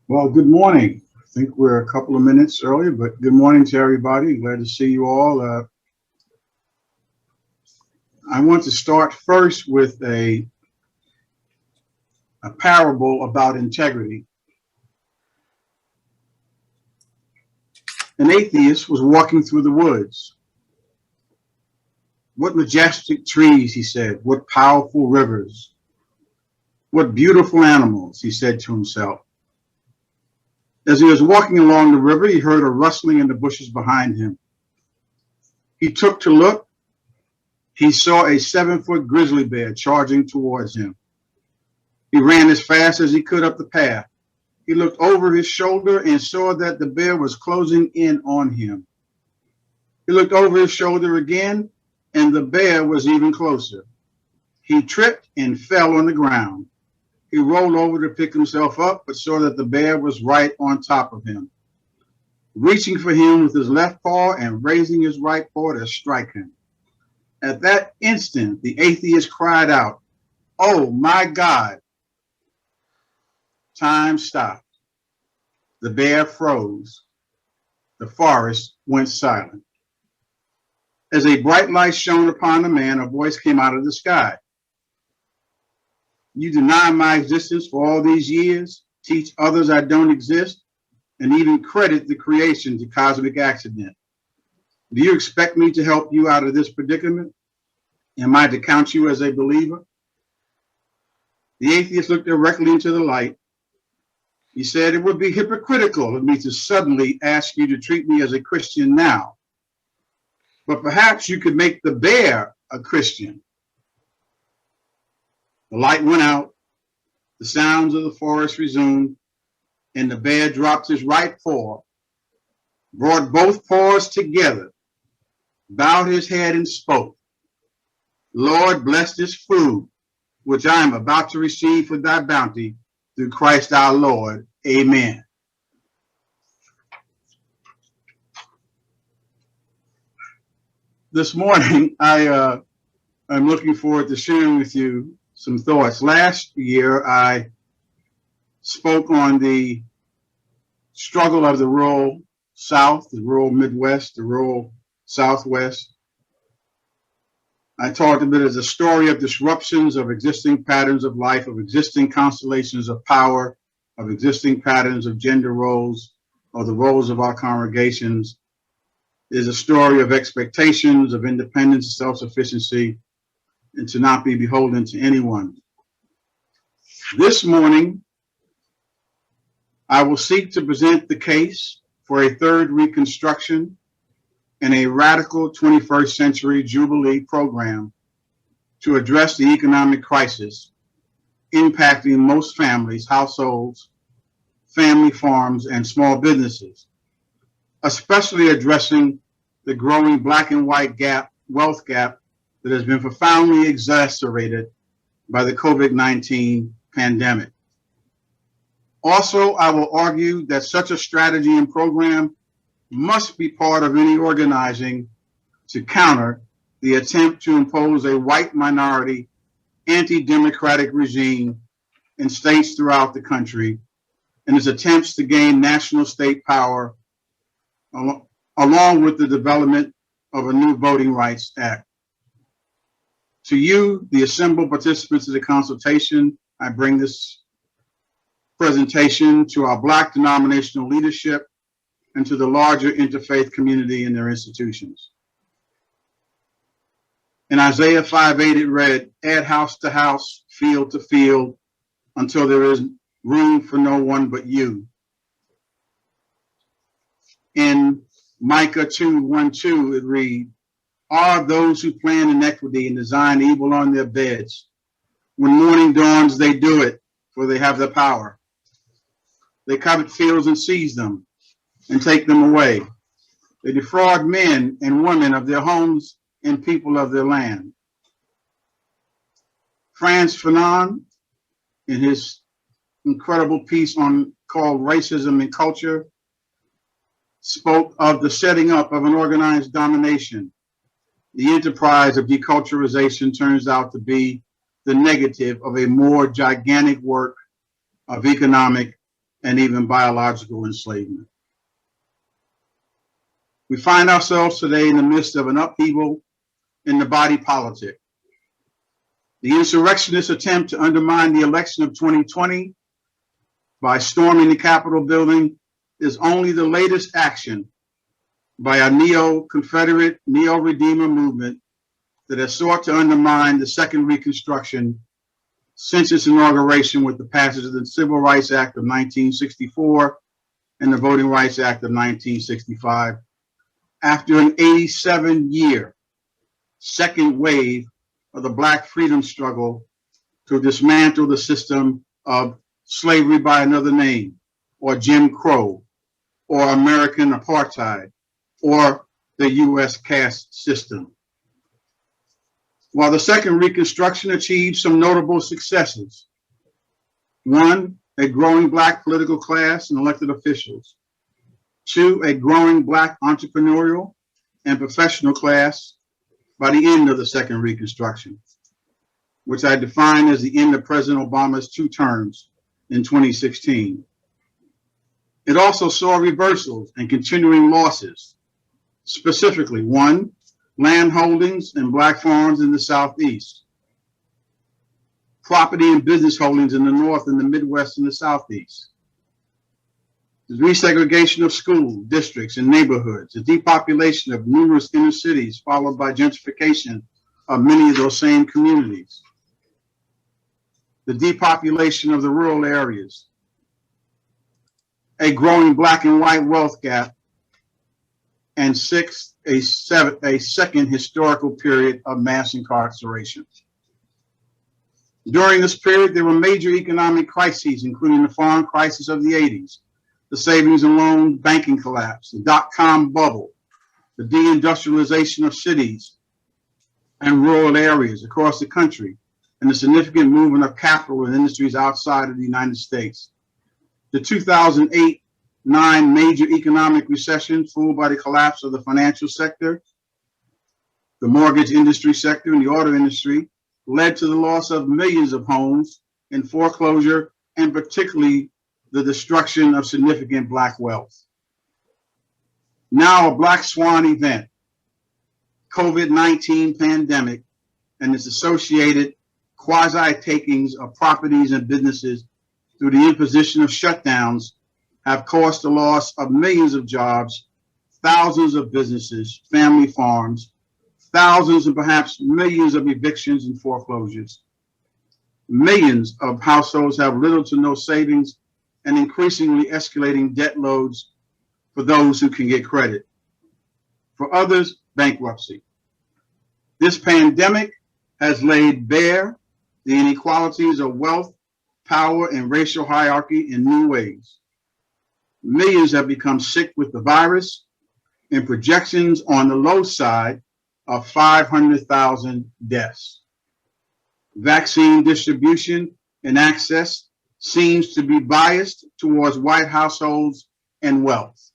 Well, good morning. I think we're a couple of minutes early, but good morning to everybody. Glad to see you all. I want to start first with a parable about integrity. An atheist was walking through the woods. What majestic trees, he said. What powerful rivers. What beautiful animals, he said to himself. As he was walking along the river, he heard a rustling in the bushes behind him. He took to look. He saw a 7-foot grizzly bear charging towards him. He ran as fast as he could up the path. He looked over his shoulder and saw that the bear was closing in on him. He looked over his shoulder again, and the bear was even closer. He tripped and fell on the ground. He rolled over to pick himself up, but saw that the bear was right on top of him, reaching for him with his left paw and raising his right paw to strike him. At that instant, the atheist cried out, "Oh my God!" Time stopped. The bear froze. The forest went silent. As a bright light shone upon the man, a voice came out of the sky. "You deny my existence for all these years, teach others I don't exist, and even credit the creation to cosmic accident. Do you expect me to help you out of this predicament? Am I to count you as a believer?" The atheist looked directly into the light. He said, "It would be hypocritical of me to suddenly ask you to treat me as a Christian now. But perhaps you could make the bear a Christian." The light went out, the sounds of the forest resumed, and the bear dropped his right paw, brought both paws together, bowed his head and spoke, "Lord, bless this food, which I am about to receive for thy bounty through Christ our Lord. Amen." This morning, I'm looking forward to sharing with you some thoughts. Last year, I spoke on the struggle of the rural South, the rural Midwest, the rural Southwest. I talked a bit as a story of disruptions of existing patterns of life, of existing constellations of power, of existing patterns of gender roles, or the roles of our congregations. Is a story of expectations, of independence, self-sufficiency, and to not be beholden to anyone. This morning, I will seek to present the case for a third Reconstruction and a radical 21st century Jubilee program to address the economic crisis impacting most families, households, family farms, and small businesses, especially addressing the growing black and white wealth gap that has been profoundly exacerbated by the COVID-19 pandemic. Also, I will argue that such a strategy and program must be part of any organizing to counter the attempt to impose a white minority anti-democratic regime in states throughout the country and its attempts to gain national state power along with the development of a new Voting Rights Act. To you, the assembled participants of the consultation, I bring this presentation to our Black denominational leadership and to the larger interfaith community and their institutions. In Isaiah 5:8, it read, "Add house to house, field to field, until there is room for no one but you." In Micah 2:1-2, it reads, "Are those who plan iniquity and design evil on their beds. When morning dawns, they do it, for they have the power. They covet fields and seize them and take them away. They defraud men and women of their homes and people of their land." Frantz Fanon, in his incredible piece called Racism and Culture, spoke of the setting up of an organized domination. The enterprise of deculturization turns out to be the negative of a more gigantic work of economic and even biological enslavement. We find ourselves today in the midst of an upheaval in the body politic. The insurrectionists' attempt to undermine the election of 2020 by storming the Capitol building is only the latest action by a neo-Confederate, neo-Redeemer movement that has sought to undermine the Second Reconstruction since its inauguration with the passage of the Civil Rights Act of 1964 and the Voting Rights Act of 1965, after an 87-year second wave of the Black freedom struggle to dismantle the system of slavery by another name, or Jim Crow, or American apartheid, or the U.S. caste system. While the Second Reconstruction achieved some notable successes: one, a growing Black political class and elected officials; two, a growing Black entrepreneurial and professional class by the end of the Second Reconstruction, which I define as the end of President Obama's 2 terms in 2016. It also saw reversals and continuing losses, specifically: one, land holdings and Black farms in the Southeast; property and business holdings in the North and the Midwest and the Southeast; the resegregation of school districts and neighborhoods; the depopulation of numerous inner cities, followed by gentrification of many of those same communities; the depopulation of the rural areas; a growing Black and white wealth gap; and sixth, a second historical period of mass incarceration. During this period, there were major economic crises, including the farm crisis of the 80s, the savings and loan banking collapse, the dot-com bubble, the deindustrialization of cities and rural areas across the country, and the significant movement of capital and industries outside of the United States. The 2008-9 major economic recession, fueled by the collapse of the financial sector, the mortgage industry sector, and the auto industry, led to the loss of millions of homes and foreclosure, and particularly the destruction of significant Black wealth. Now, a black swan event, COVID-19 pandemic, and its associated quasi-takings of properties and businesses through the imposition of shutdowns have caused the loss of millions of jobs, thousands of businesses, family farms, thousands and perhaps millions of evictions and foreclosures. Millions of households have little to no savings and increasingly escalating debt loads for those who can get credit. For others, bankruptcy. This pandemic has laid bare the inequalities of wealth, power, and racial hierarchy in new ways. Millions have become sick with the virus, and projections on the low side of 500,000 deaths. Vaccine distribution and access seems to be biased towards white households and wealth.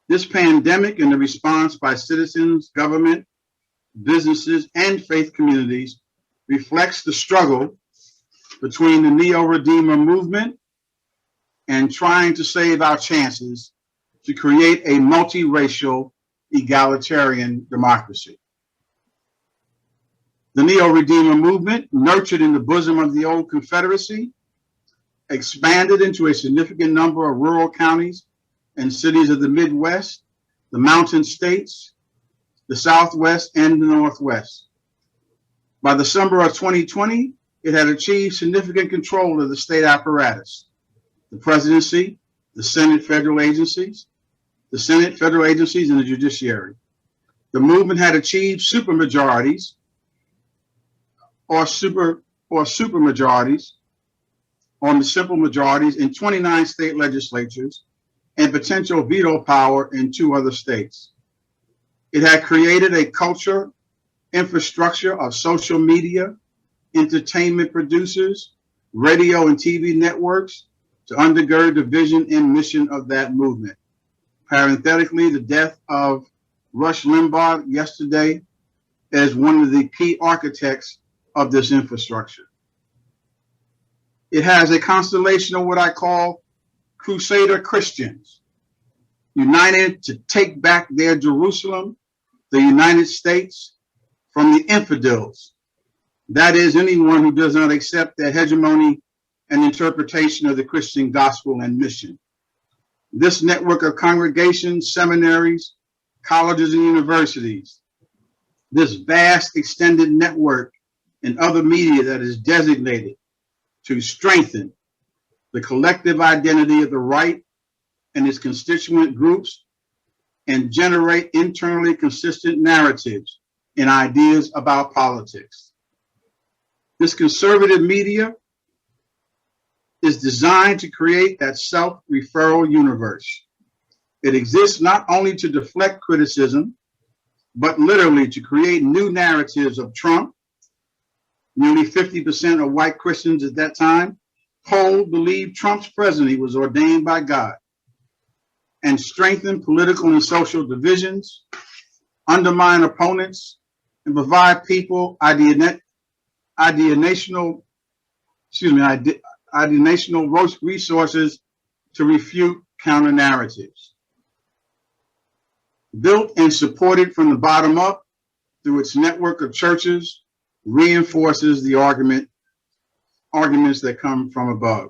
This pandemic and the response by citizens, government, businesses, and faith communities reflects the struggle between the Neo-Redeemer movement and trying to save our chances to create a multiracial, egalitarian democracy. The Neo-Redeemer movement, nurtured in the bosom of the old Confederacy, expanded into a significant number of rural counties and cities of the Midwest, the Mountain States, the Southwest, and the Northwest. By the summer of 2020, it had achieved significant control of the state apparatus, the presidency, the Senate, federal agencies, and the judiciary. The movement had achieved supermajorities or supermajorities on the simple majorities in 29 state legislatures and potential veto power in 2 other states. It had created a culture, infrastructure of social media, entertainment producers, radio and TV networks to undergird the vision and mission of that movement. Parenthetically, the death of Rush Limbaugh yesterday is one of the key architects of this infrastructure. It has a constellation of what I call Crusader Christians, united to take back their Jerusalem, the United States, from the infidels. That is, anyone who does not accept the hegemony and interpretation of the Christian gospel and mission. This network of congregations, seminaries, colleges, and universities, this vast extended network and other media that is designated to strengthen the collective identity of the right and its constituent groups and generate internally consistent narratives and ideas about politics. This conservative media is designed to create that self-referral universe. It exists not only to deflect criticism, but literally to create new narratives of Trump. Nearly 50% of white Christians at that time polled believed Trump's presidency was ordained by God, and strengthen political and social divisions, undermine opponents, and provide people ideational resources to refute counter narratives. Built and supported from the bottom up through its network of churches, reinforces the arguments that come from above.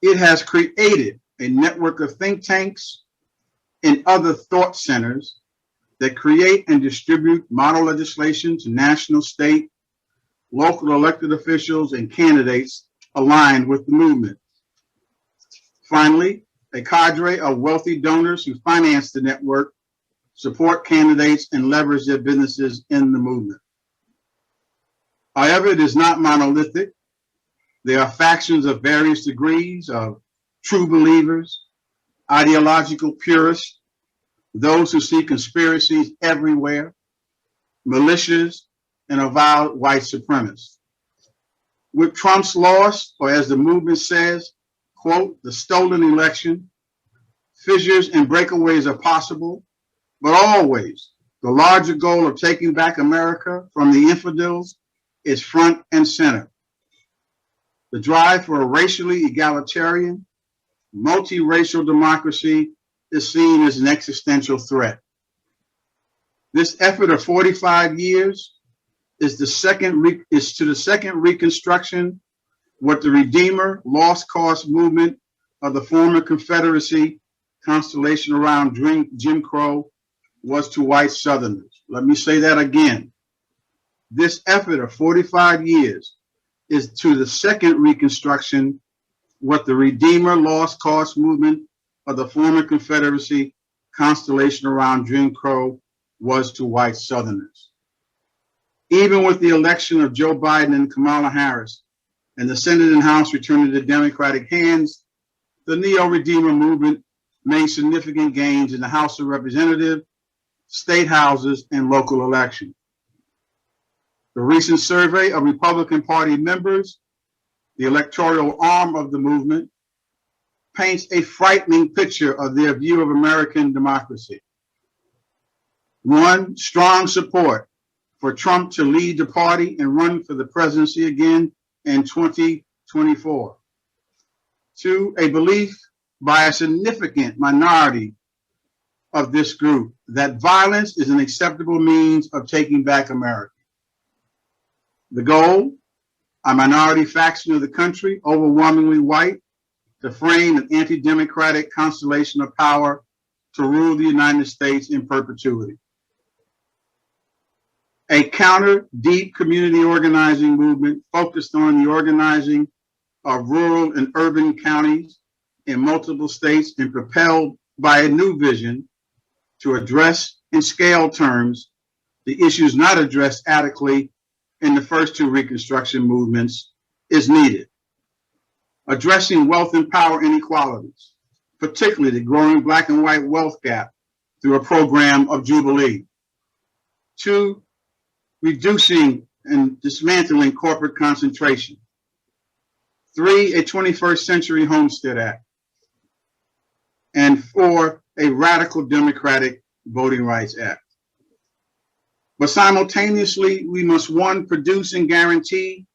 It has created a network of think tanks and other thought centers that create and distribute model legislation to national, state, local elected officials and candidates aligned with the movement. Finally, a cadre of wealthy donors who finance the network, support candidates, and leverage their businesses in the movement. However, it is not monolithic. There are factions of various degrees of true believers, ideological purists, those who see conspiracies everywhere, militias, and avowed white supremacists. With Trump's loss, or as the movement says, quote, the stolen election, fissures and breakaways are possible, but always the larger goal of taking back America from the infidels is front and center. The drive for a racially egalitarian, multiracial democracy is seen as an existential threat. This effort of 45 years is to the second Reconstruction what the Redeemer lost cause movement of the former Confederacy constellation around Jim Crow was to white Southerners. Let me say that again. This effort of 45 years is to the second Reconstruction what the Redeemer lost cause movement of the former Confederacy constellation around Jim Crow was to white Southerners. Even with the election of Joe Biden and Kamala Harris and the Senate and House returning to Democratic hands, the Neo-Redeemer movement made significant gains in the House of Representatives, state houses, and local elections. The recent survey of Republican Party members, the electoral arm of the movement, paints a frightening picture of their view of American democracy. One, strong support for Trump to lead the party and run for the presidency again in 2024. Two, a belief by a significant minority of this group that violence is an acceptable means of taking back America. The goal, a minority faction of the country, overwhelmingly white, to frame an anti-democratic constellation of power to rule the United States in perpetuity. A counter deep community organizing movement focused on the organizing of rural and urban counties in multiple states and propelled by a new vision to address in scale terms the issues not addressed adequately in the first two Reconstruction movements is needed. Addressing wealth and power inequalities, particularly the growing Black and white wealth gap through a program of Jubilee. Two, reducing and dismantling corporate concentration. Three, a 21st Century Homestead Act. And four, a radical Democratic Voting Rights Act. But simultaneously, we must, one, produce and guarantee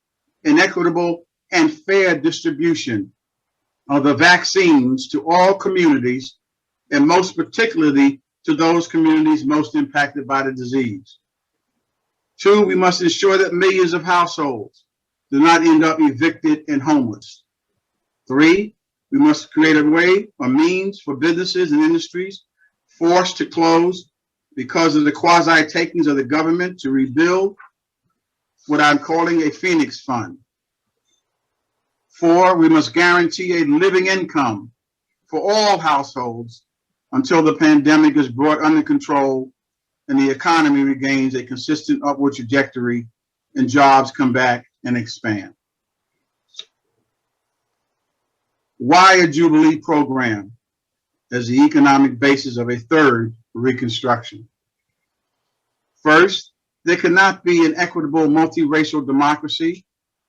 an equitable and fair distribution of the vaccines to all communities, and most particularly to those communities most impacted by the disease. 2, we must ensure that millions of households do not end up evicted and homeless. 3, we must create a way or means for businesses and industries forced to close because of the quasi-takings of the government to rebuild what I'm calling a Phoenix Fund. 4, we must guarantee a living income for all households until the pandemic is brought under control and the economy regains a consistent upward trajectory and jobs come back and expand. Why a Jubilee program as the economic basis of a third Reconstruction? First, there cannot be an equitable multiracial democracy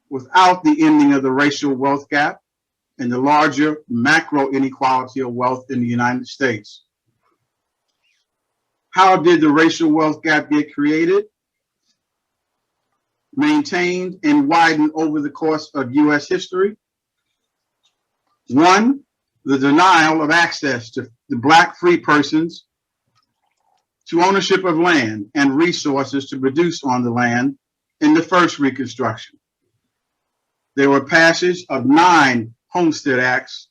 without the ending of the racial wealth gap and the larger macro inequality of wealth in the United States. How did the racial wealth gap get created, maintained, and widened over the course of U.S. history? 1, the denial of access to the Black free persons to ownership of land and resources to produce on the land in the first Reconstruction. There were passage of 9 Homestead Acts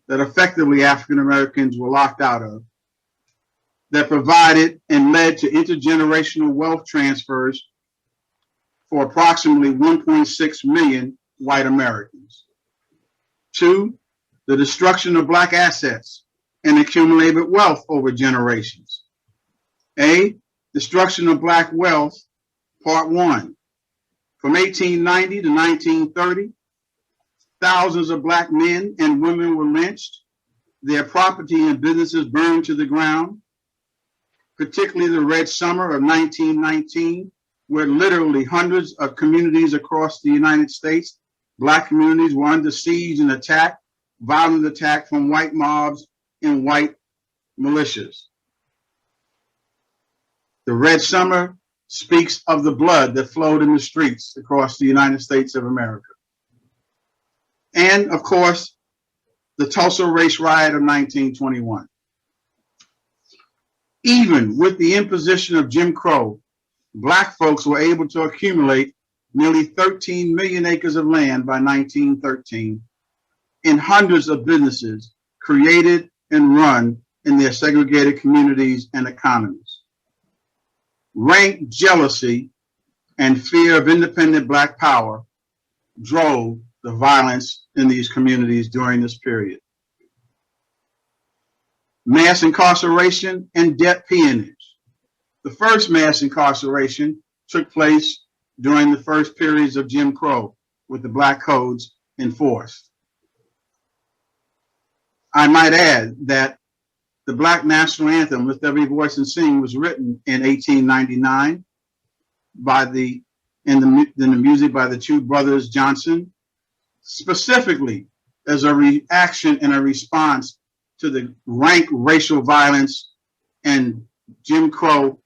that effectively African Americans were locked out of, that provided and led to intergenerational wealth transfers for approximately 1.6 million white Americans. 2, the destruction of Black assets and accumulated wealth over generations. A, destruction of Black wealth, Part 1. From 1890 to 1930, thousands of Black men and women were lynched, their property and businesses burned to the ground, particularly the Red Summer of 1919, where literally hundreds of communities across the United States, Black communities, were under siege and attack, violent attack from white mobs and white militias. The Red Summer speaks of the blood that flowed in the streets across the United States of America. And of course, the Tulsa race riot of 1921. Even with the imposition of Jim Crow, Black folks were able to accumulate nearly 13 million acres of land by 1913 in hundreds of businesses created and run in their segregated communities and economies. Rank jealousy and fear of independent Black power drove the violence in these communities during this period. Mass incarceration and debt peonage. The first mass incarceration took place during the first periods of Jim Crow, with the Black codes enforced. I might add that the Black national anthem, Lift Every Voice and Sing, was written in 1899 by the music by the two brothers Johnson, specifically as a reaction and a response to the rank racial violence and Jim Crow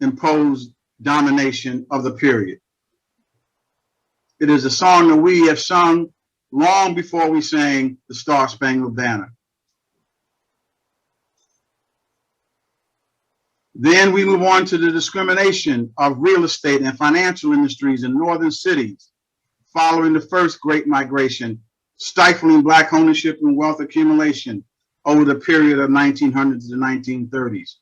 imposed domination of the period. It is a song that we have sung long before we sang the Star Spangled Banner. Then we move on to the discrimination of real estate and financial industries in northern cities following the first Great Migration, stifling Black ownership and wealth accumulation over the period of 1900s to the 1930s.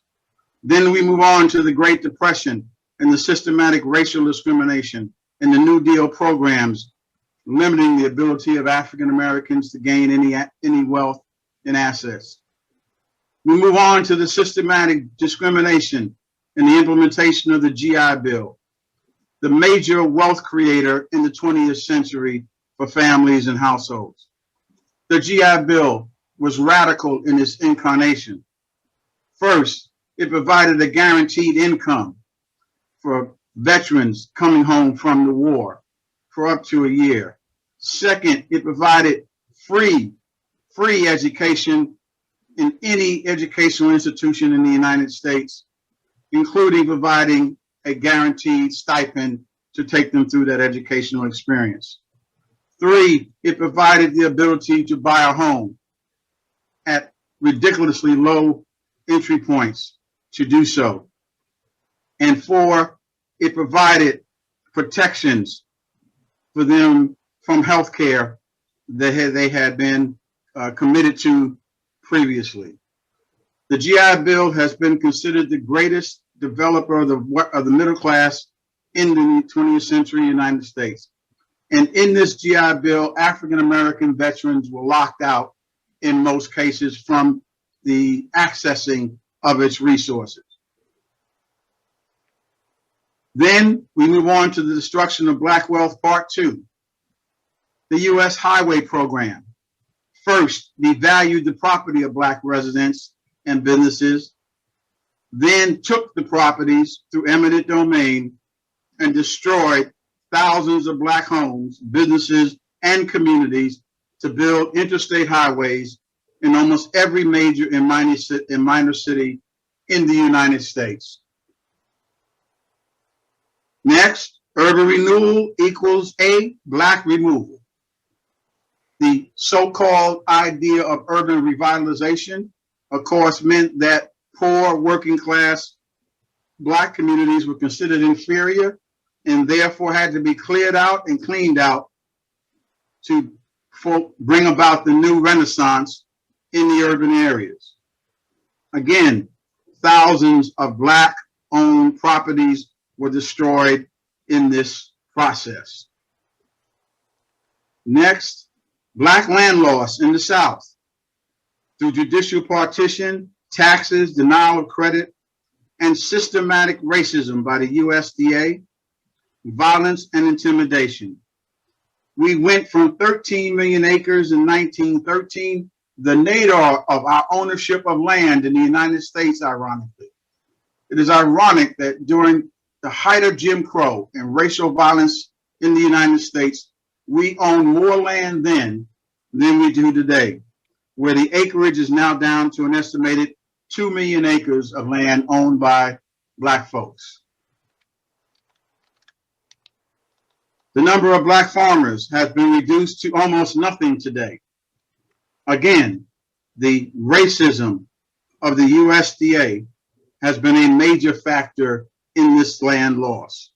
Then we move on to the Great Depression and the systematic racial discrimination and the New Deal programs, limiting the ability of African Americans to gain any wealth and assets. We move on to the systematic discrimination and the implementation of the GI Bill, the major wealth creator in the 20th century for families and households. The GI Bill was radical in its incarnation. First, it provided a guaranteed income for veterans coming home from the war for up to a year. Second, it provided free education in any educational institution in the United States, including providing a guaranteed stipend to take them through that educational experience. 3, it provided the ability to buy a home at ridiculously low entry points to do so. And 4, it provided protections for them from health care that they had been committed to previously. The GI Bill has been considered the greatest developer of the middle class in the 20th century United States. And in this GI Bill, African American veterans were locked out in most cases from the accessing of its resources. Then we move on to the destruction of Black wealth, part 2. The U.S. Highway Program first devalued the property of Black residents and businesses, then took the properties through eminent domain and destroyed thousands of Black homes, businesses, and communities to build interstate highways in almost every major and minor city in the United States. Next, urban renewal equals a Black removal. The so-called idea of urban revitalization, of course, meant that poor working class Black communities were considered inferior and therefore had to be cleared out and cleaned out to bring about the new renaissance in the urban areas. Again, thousands of Black-owned properties were destroyed in this process. Next, Black land loss in the South through judicial partition, taxes, denial of credit, and systematic racism by the USDA, violence and intimidation. We went from 13 million acres in 1913, the nadir of our ownership of land in the United States, ironically. It is ironic that during the height of Jim Crow and racial violence in the United States, we owned more land then than we do today, where the acreage is now down to an estimated 2 million acres of land owned by Black folks. The number of Black farmers has been reduced to almost nothing today. Again, the racism of the USDA has been a major factor in this land loss.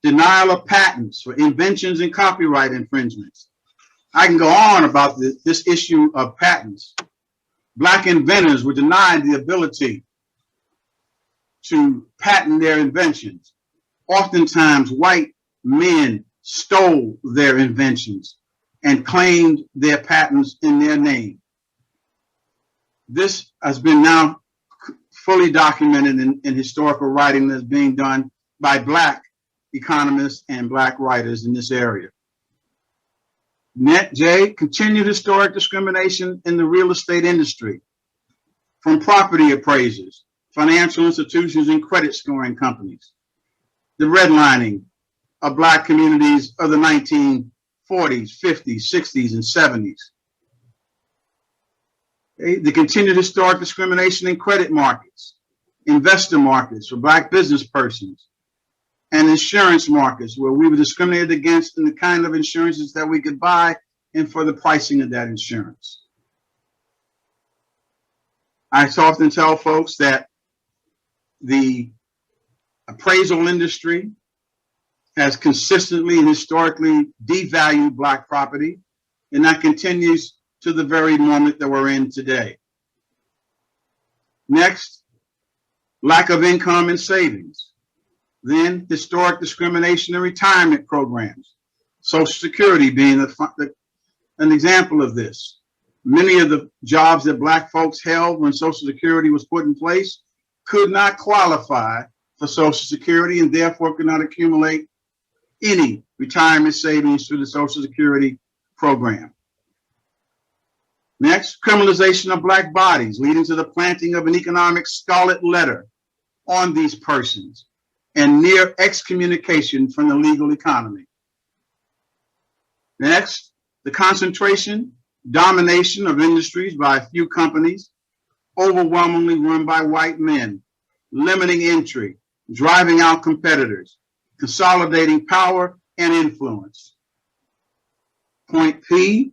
Denial of patents for inventions and copyright infringements. I can go on about this issue of patents. Black inventors were denied the ability to patent their inventions. Oftentimes, white men stole their inventions and claimed their patents in their name. This has been now fully documented in historical writing that's being done by Black economists and Black writers in this area. Continued historic discrimination in the real estate industry from property appraisers, financial institutions, and credit scoring companies. The redlining of Black communities of the 1940s, 50s, 60s, and 70s. The continued historic discrimination in credit markets, investor markets for Black business persons, and insurance markets where we were discriminated against in the kind of insurances that we could buy and for the pricing of that insurance. I often tell folks that the appraisal industry has consistently and historically devalued Black property, and that continues to the very moment that we're in today. Next, lack of income and savings. Then historic discrimination in retirement programs, Social Security being an example of this. Many of the jobs that Black folks held when Social Security was put in place could not qualify for Social Security and therefore could not accumulate any retirement savings through the Social Security program. Next, criminalization of Black bodies, leading to the planting of an economic scarlet letter on these persons and near excommunication from the legal economy. Next, the concentration, domination of industries by a few companies, overwhelmingly run by white men, limiting entry, driving out competitors, consolidating power and influence. Point P,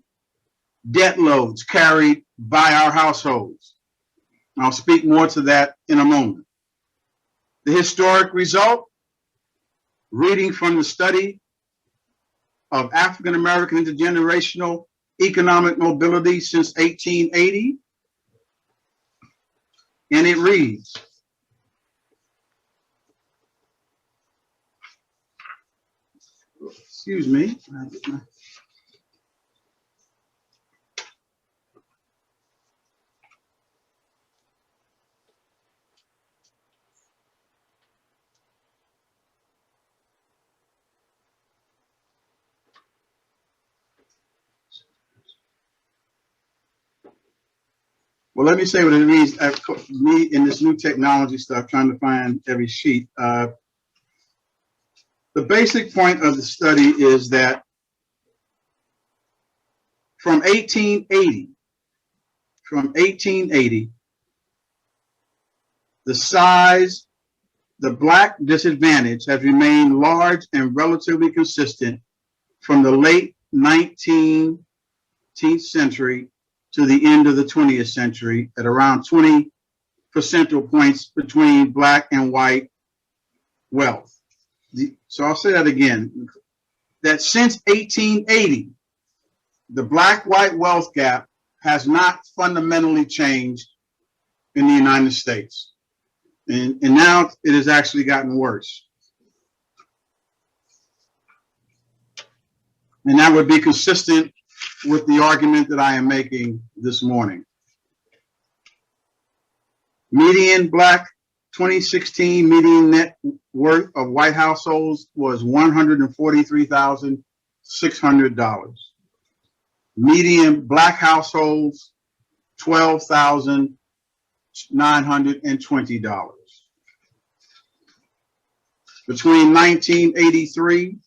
debt loads carried by our households. I'll speak more to that in a moment. The historic result, reading from the study of African American intergenerational economic mobility since 1880, and it reads, excuse me. Well, let me say what it means. Me in this new technology stuff, trying to find every sheet. The basic point of the study is that from 1880, the Black disadvantage has remained large and relatively consistent from the late 19th century to the end of the 20th century at around 20 percentile points between Black and white wealth. So I'll say that again, that since 1880, the Black-white wealth gap has not fundamentally changed in the United States. And now it has actually gotten worse. And that would be consistent with the argument that I am making this morning. Median Black 2016 median net worth of white households was $143,600. Median Black households, $12,920. Between 1983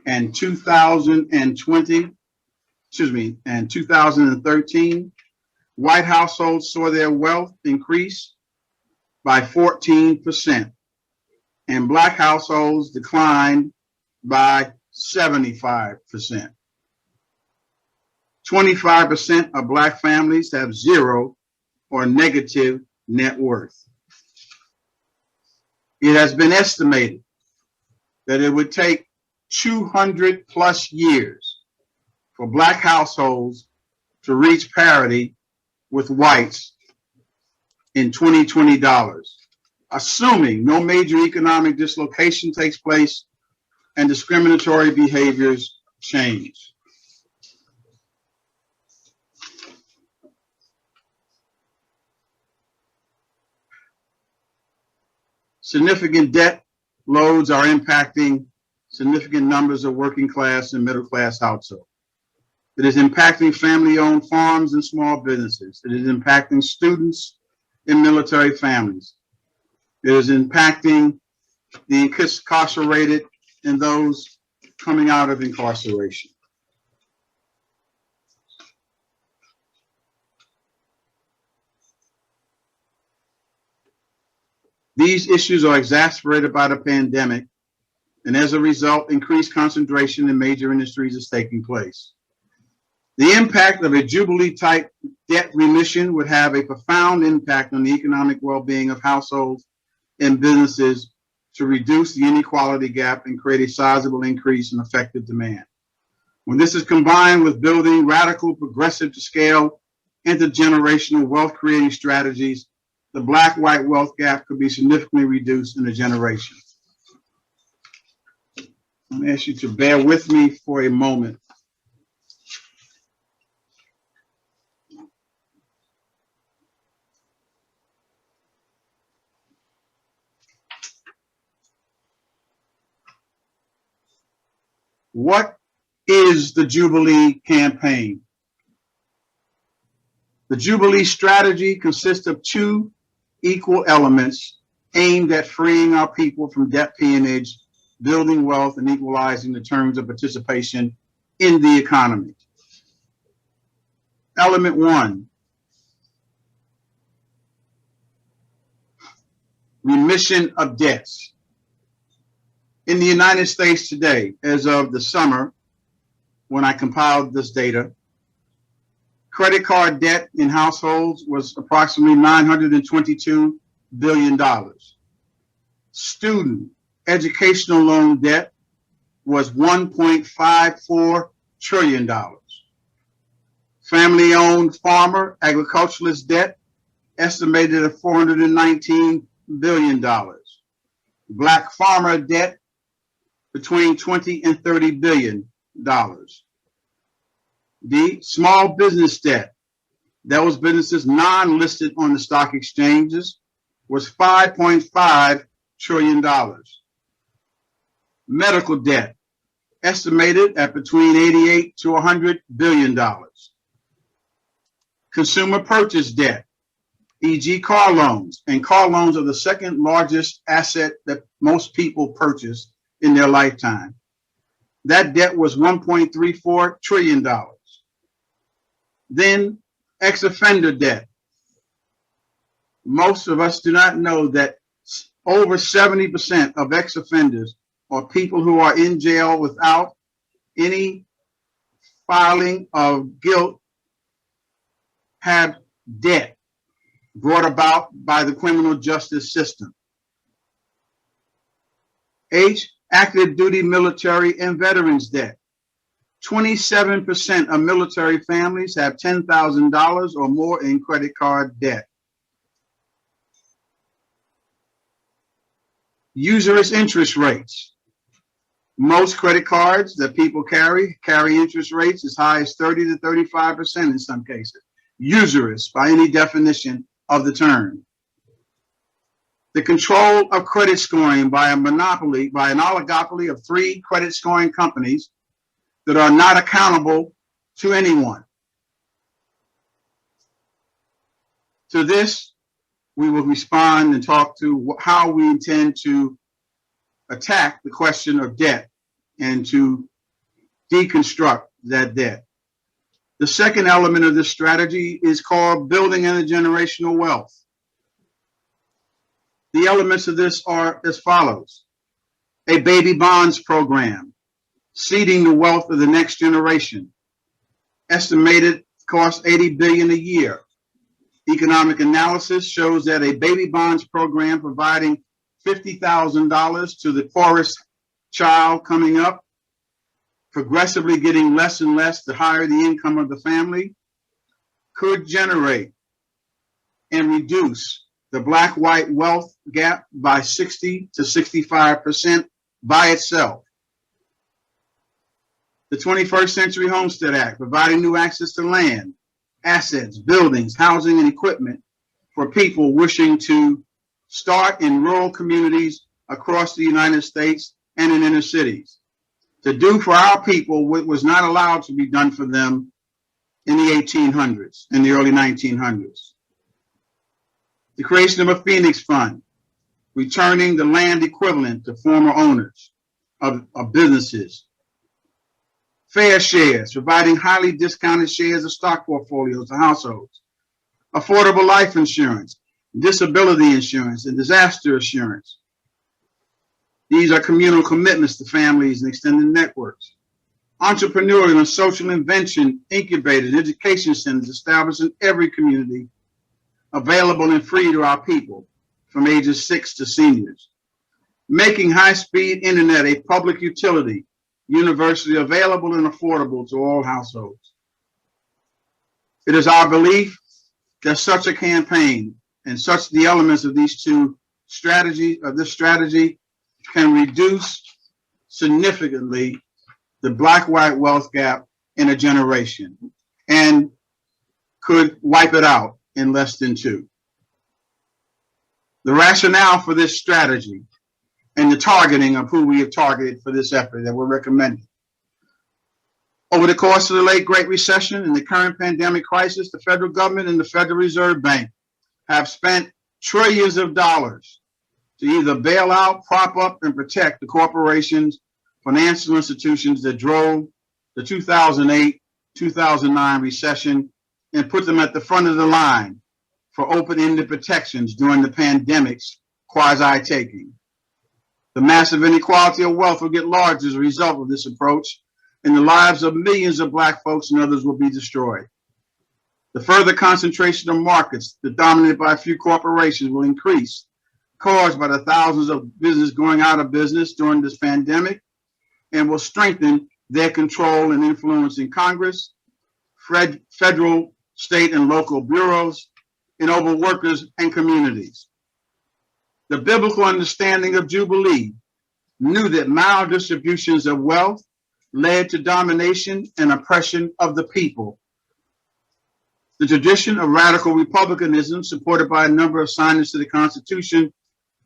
and 2013, white households saw their wealth increase by 14%, and Black households declined by 75%. 25% of Black families have zero or negative net worth. It has been estimated that it would take 200 plus years for Black households to reach parity with whites in 2020 dollars, assuming no major economic dislocation takes place and discriminatory behaviors change. Significant debt loads are impacting significant numbers of working class and middle class households. It is impacting family-owned farms and small businesses. It is impacting students in military families. It is impacting the incarcerated and those coming out of incarceration. These issues are exacerbated by the pandemic, and as a result, increased concentration in major industries is taking place. The impact of a Jubilee-type debt remission would have a profound impact on the economic well-being of households and businesses to reduce the inequality gap and create a sizable increase in effective demand. When this is combined with building radical, progressive-to-scale, intergenerational wealth-creating strategies, the Black-white wealth gap could be significantly reduced in a generation. I'm going to ask you to bear with me for a moment. What is the Jubilee campaign? The Jubilee Strategy consists of two equal elements aimed at freeing our people from debt peonage, building wealth, and equalizing the terms of participation in the economy. Element one, remission of debts. In the United States today, as of the summer, when I compiled this data. Credit card debt in households was approximately $922 billion. Student educational loan debt was $1.54 trillion. Family-owned farmer agriculturalist debt estimated at $419 billion. Black farmer debt between $20 and $30 billion. The small business debt, those businesses non-listed on the stock exchanges, was $5.5 trillion. Medical debt, estimated at between $88 to $100 billion. Consumer purchase debt, e.g. car loans, and car loans are the second largest asset that most people purchase in their lifetime. That debt was $1.34 trillion. Then ex-offender debt. Most of us do not know that over 70% of ex-offenders or people who are in jail without any filing of guilt have debt brought about by the criminal justice system. Active duty military and veterans debt. 27% of military families have $10,000 or more in credit card debt. Usurious interest rates. Most credit cards that people carry interest rates as high as 30 to 35% in some cases. Usurious by any definition of the term. The control of credit scoring by an oligopoly of 3 credit scoring companies that are not accountable to anyone. To this, we will respond and talk to how we intend to attack the question of debt and to deconstruct that debt. The second element of this strategy is called building intergenerational wealth. The elements of this are as follows: a baby bonds program, seeding the wealth of the next generation, estimated cost $80 billion a year. Economic analysis shows that a baby bonds program providing $50,000 to the poorest child coming up, progressively getting less and less the higher the income of the family, could generate and reduce the black-white wealth gap by 60 to 65% by itself. The 21st Century Homestead Act, providing new access to land, assets, buildings, housing, and equipment for people wishing to start in rural communities across the United States and in inner cities, to do for our people what was not allowed to be done for them in the 1800s, in the early 1900s. The creation of a Phoenix Fund, returning the land equivalent to former owners of businesses. Fair shares, providing highly discounted shares of stock portfolios to households. Affordable life insurance, disability insurance, and disaster insurance. These are communal commitments to families and extended networks. Entrepreneurial and social invention incubators, education centers established in every community, available and free to our people from ages 6 to seniors. Making high-speed internet a public utility, universally available and affordable to all households. It is our belief that such a campaign and such the elements of these two strategies, of this strategy, can reduce significantly the black-white wealth gap in a generation and could wipe it out in less than 2. The rationale for this strategy and the targeting of who we have targeted for this effort that we're recommending. Over the course of the late Great Recession and the current pandemic crisis, the federal government and the Federal Reserve Bank have spent trillions of dollars to either bail out, prop up, and protect the corporations, financial institutions that drove the 2008-2009 recession and put them at the front of the line for open-ended protections during the pandemic's quasi-taking. The massive inequality of wealth will get larger as a result of this approach, and the lives of millions of Black folks and others will be destroyed. The further concentration of markets that dominated by a few corporations will increase, caused by the thousands of businesses going out of business during this pandemic, and will strengthen their control and influence in Congress, federal, state, and local bureaus, and over workers and communities. The biblical understanding of Jubilee knew that maldistributions of wealth led to domination and oppression of the people. The tradition of radical republicanism, supported by a number of signers to the Constitution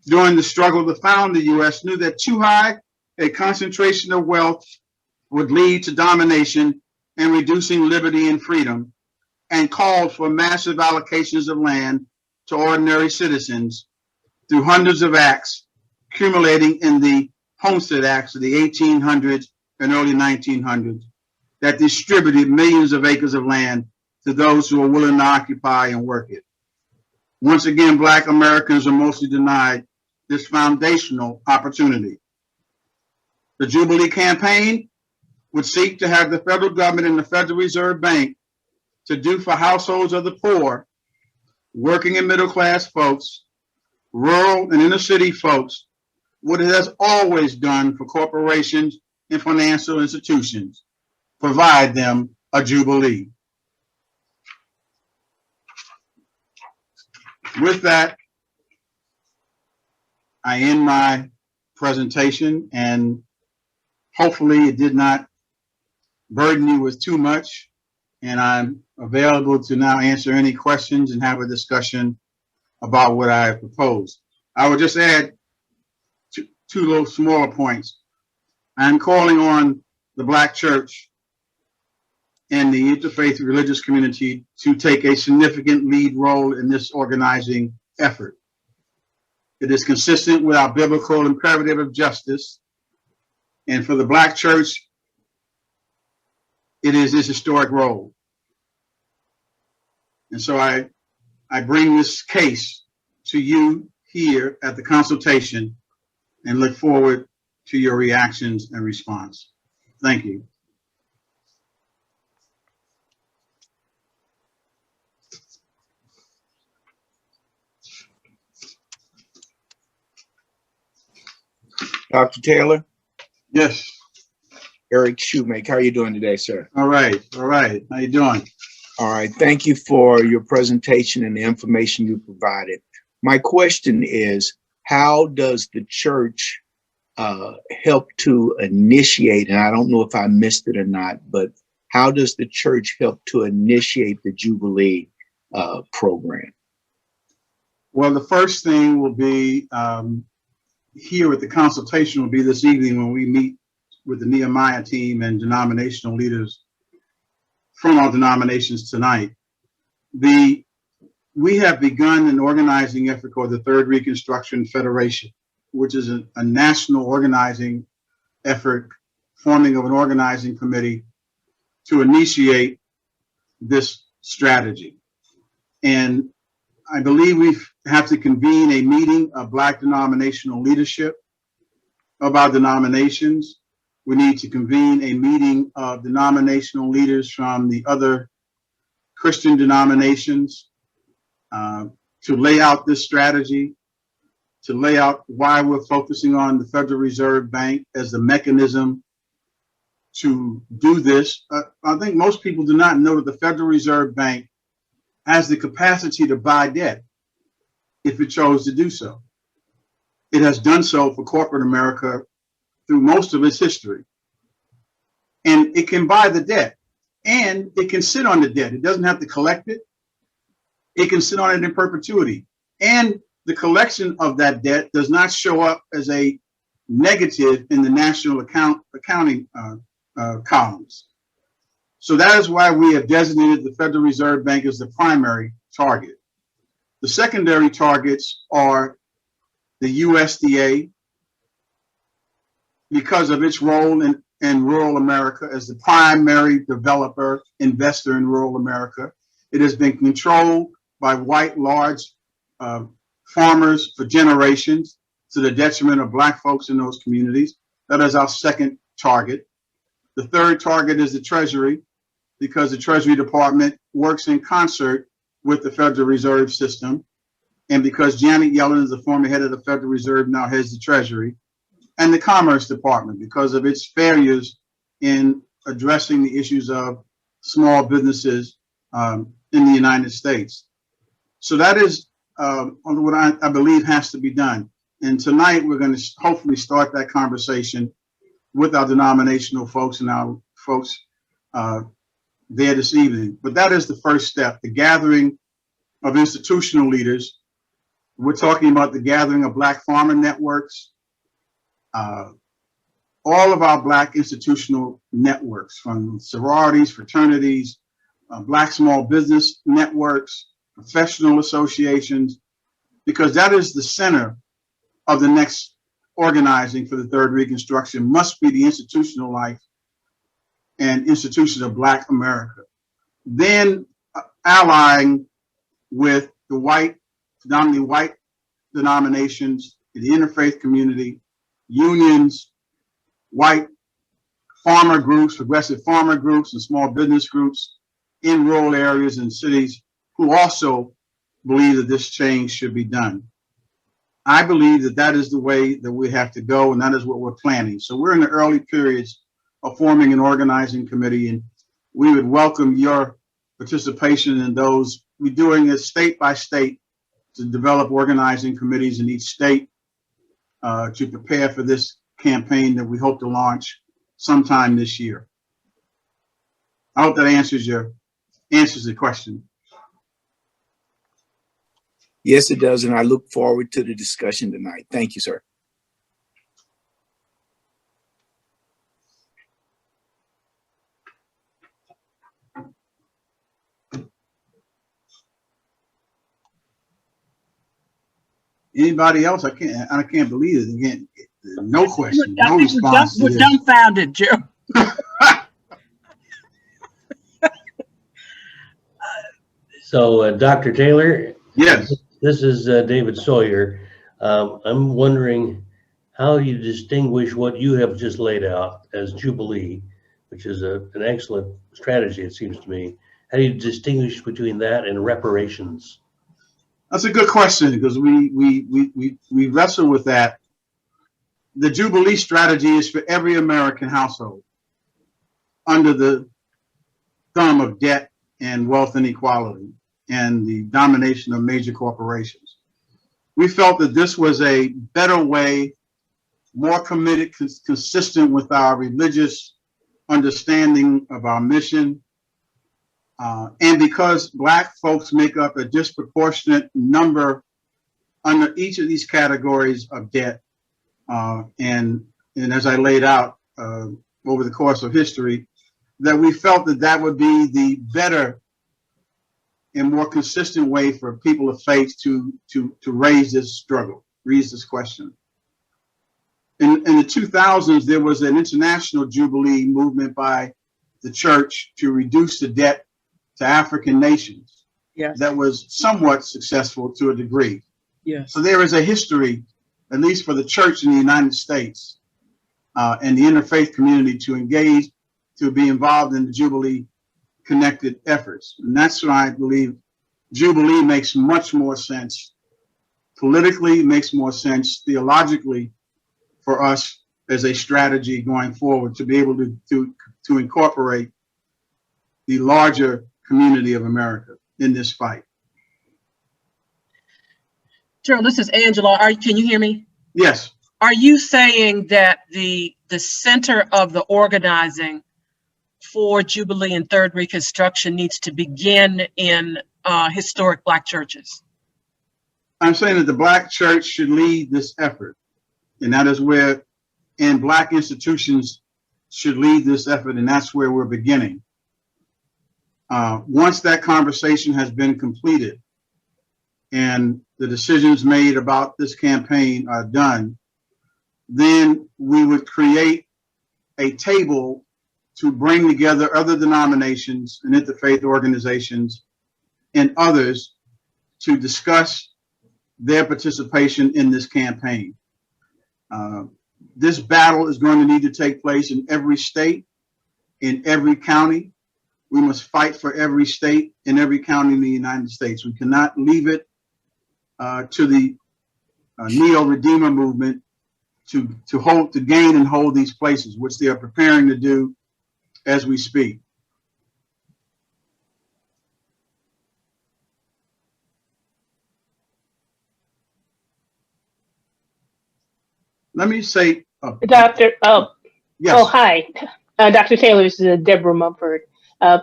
during the struggle to found the U.S., knew that too high a concentration of wealth would lead to domination and reducing liberty and freedom, and called for massive allocations of land to ordinary citizens through hundreds of acts, accumulating in the Homestead Acts of the 1800s and early 1900s that distributed millions of acres of land to those who are willing to occupy and work it. Once again, Black Americans are mostly denied this foundational opportunity. The Jubilee campaign would seek to have the federal government and the Federal Reserve Bank to do for households of the poor, working and middle class folks, rural and inner city folks, what it has always done for corporations and financial institutions, provide them a Jubilee. With that, I end my presentation, and hopefully it did not burden you with too much, and I'm available to now answer any questions and have a discussion about what I proposed. I would just add two little smaller points. I'm calling on the Black church and the interfaith religious community to take a significant lead role in this organizing effort. It is consistent with our biblical imperative of justice, and for the Black church, it is its historic role. And so I bring this case to you here at the consultation and look forward to your reactions and response. Thank you. Dr. Taylor? Yes. Eric Shoemaker, how are you doing today, sir? All right. All right. How you doing? All right. Thank you for your presentation and the information you provided. My question is, how does the church help to initiate, and I don't know if I missed it or not, but how does the church help to initiate the Jubilee program? Well, the first thing will be here at the consultation will be this evening when we meet with the Nehemiah team and denominational leaders from our denominations tonight. We have begun an organizing effort called the Third Reconstruction Federation, which is a national organizing effort, forming of an organizing committee to initiate this strategy. And I believe we have to convene a meeting of Black denominational leadership of our denominations. We need to convene a meeting of denominational leaders from the other Christian denominations to lay out this strategy, to lay out why we're focusing on the Federal Reserve Bank as the mechanism to do this. I think most people do not know that the Federal Reserve Bank has the capacity to buy debt if it chose to do so. It has done so for corporate America through most of its history. And it can buy the debt, and it can sit on the debt. It doesn't have to collect it. It can sit on it in perpetuity. And the collection of that debt does not show up as a negative in the national accounting columns. So that is why we have designated the Federal Reserve Bank as the primary target. The secondary targets are the USDA, because of its role in rural America as the primary developer, investor in rural America. It has been controlled by white, large farmers for generations, to the detriment of Black folks in those communities. That is our second target. The third target is the Treasury, because the Treasury Department works in concert with the Federal Reserve System, and because Janet Yellen is the former head of the Federal Reserve, now heads the Treasury, and the Commerce Department because of its failures in addressing the issues of small businesses in the United States. So that is what I believe has to be done. And tonight we're going to hopefully start that conversation with our denominational folks and our folks there this evening. But that is the first step, the gathering of institutional leaders. We're talking about the gathering of Black farmer networks, all of our Black institutional networks, from sororities, fraternities, Black small business networks, professional associations, because that is the center of the next organizing for the third Reconstruction, must be the institutional life and institutions of Black America. Then allying with the predominantly white denominations, the interfaith community, unions, white farmer groups, progressive farmer groups, and small business groups in rural areas and cities who also believe that this change should be done. I believe that that is the way that we have to go, and that is what we're planning. So we're in the early periods of forming an organizing committee, and we would welcome your participation in those. We're doing it state by state to develop organizing committees in each state to prepare for this campaign that we hope to launch sometime this year. I hope that answers the question. Yes, it does. And I look forward to the discussion tonight. Thank you, sir. Anybody else? I can't believe it. Again, no question, I no think response. we're dumbfounded, Gerald. So, Dr. Taylor, Yes. this is David Sawyer. I'm wondering how you distinguish what you have just laid out as Jubilee, which is an excellent strategy, it seems to me. How do you distinguish between that and reparations? That's a good question, because we wrestle with that. The Jubilee strategy is for every American household under the thumb of debt and wealth inequality and the domination of major corporations. We felt that this was a better way, more committed, consistent with our religious understanding of our mission. And because Black folks make up a disproportionate number under each of these categories of debt, and as I laid out over the course of history, that we felt that that would be the better and more consistent way for people of faith to raise this struggle, raise this question. In the 2000s, there was an international Jubilee movement by the church to reduce the debt to African nations. Yes. That was somewhat successful to a degree. Yes. So there is a history, at least for the church in the United States and the interfaith community, to engage, to be involved in the Jubilee connected efforts. And that's why I believe Jubilee makes much more sense politically, makes more sense theologically for us as a strategy going forward, to be able to incorporate the larger community of America in this fight. Gerald, this is Angela. Can you hear me? Yes. Are you saying that the center of the organizing for Jubilee and Third Reconstruction needs to begin in historic Black churches? I'm saying that the Black church should lead this effort, and that is where, and Black institutions should lead this effort, and that's where we're beginning. Once that conversation has been completed and the decisions made about this campaign are done, then we would create a table to bring together other denominations and interfaith organizations and others to discuss their participation in this campaign. This battle is going to need to take place in every state, in every county. We must fight for every state in every county in the United States. We cannot leave it to the neo-redeemer movement to gain and hold these places, which they are preparing to do as we speak. Let me say, Dr. yes. Oh, hi. Dr. Taylor, this is Deborah Mumford.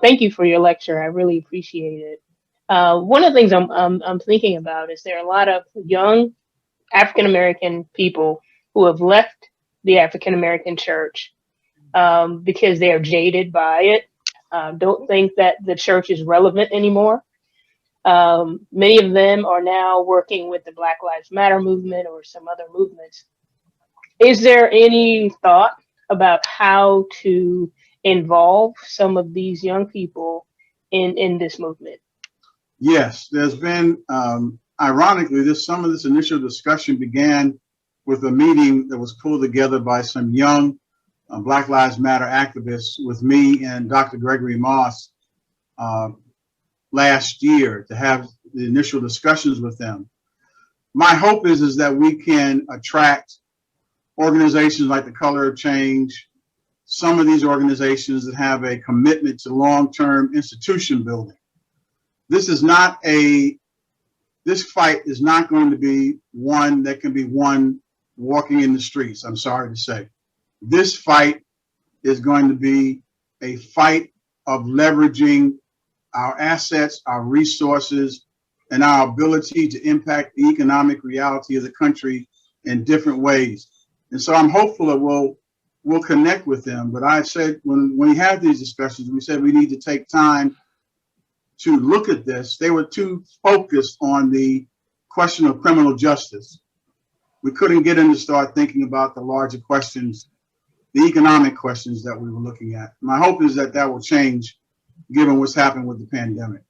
Thank you for your lecture. I really appreciate it. One of the things I'm thinking about is there are a lot of young African-American people who have left the African-American church because they are jaded by it, don't think that the church is relevant anymore. Many of them are now working with the Black Lives Matter movement or some other movements. Is there any thought about how to involve some of these young people in this movement? Yes, there's been, ironically, some of this initial discussion began with a meeting that was pulled together by some young Black Lives Matter activists with me and Dr. Gregory Moss last year to have the initial discussions with them. My hope is that we can attract organizations like the Color of Change, some of these organizations that have a commitment to long-term institution building. This fight is not going to be one that can be won walking in the streets, I'm sorry to say. This fight is going to be a fight of leveraging our assets, our resources, and our ability to impact the economic reality of the country in different ways. And so I'm hopeful that we'll connect with them. But I said when we had these discussions, we said we need to take time to look at this. They were too focused on the question of criminal justice. We couldn't get in to start thinking about the larger questions, the economic questions that we were looking at. My hope is that will change given what's happened with the pandemic.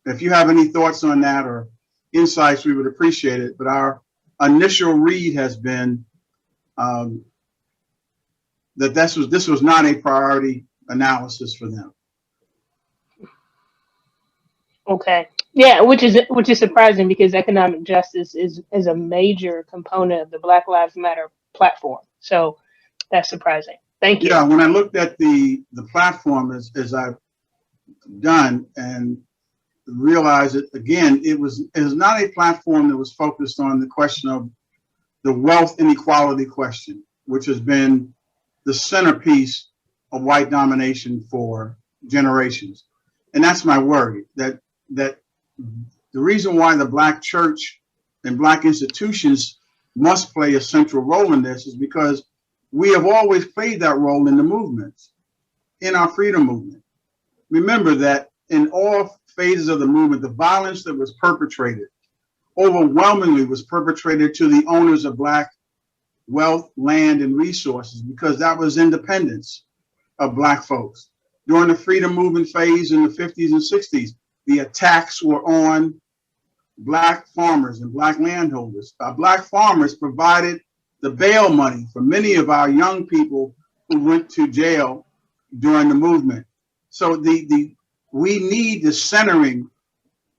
If you have any thoughts on that or insights, we would appreciate it. But our initial read has been that this was not a priority analysis for them. Okay. Yeah, which is surprising because economic justice is a major component of the Black Lives Matter platform. So that's surprising. Thank you. Yeah, when I looked at the platform as I've done and realized that again, it was not a platform that was focused on the question of the wealth inequality question, which has been the centerpiece of white domination for generations. And that's my worry, that the reason why the Black church and Black institutions must play a central role in this is because we have always played that role in the movements, in our freedom movement. Remember that in all phases of the movement, the violence that was perpetrated overwhelmingly was perpetrated to the owners of Black wealth, land, and resources, because that was independence of Black folks. During the freedom movement phase in the 50s and 60s, the attacks were on Black farmers and Black landholders. Black farmers provided the bail money for many of our young people who went to jail during the movement. So we need the centering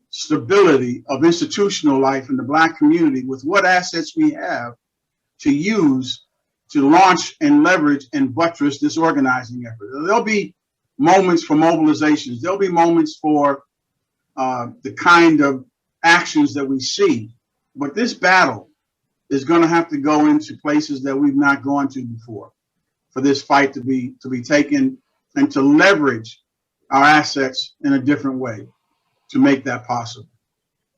stability of institutional life in the Black community with what assets we have to use to launch and leverage and buttress this organizing effort. There'll be moments for mobilizations. There'll be moments for the kind of actions that we see. But this battle is going to have to go into places that we've not gone to before for this fight to be taken and to leverage our assets in a different way to make that possible.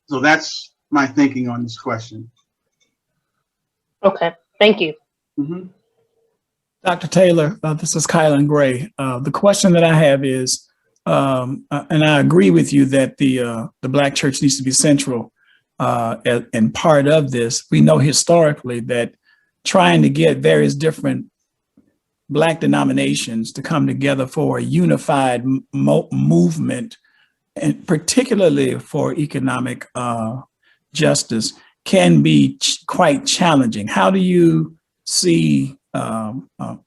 So that's my thinking on this question. Okay, thank you. Mm-hmm. Dr. Taylor, this is Kylan Gray. The question that I have is, and I agree with you that the Black church needs to be central and part of this. We know historically that trying to get various different Black denominations to come together for a unified movement, and particularly for economic justice, can be quite challenging. How do you see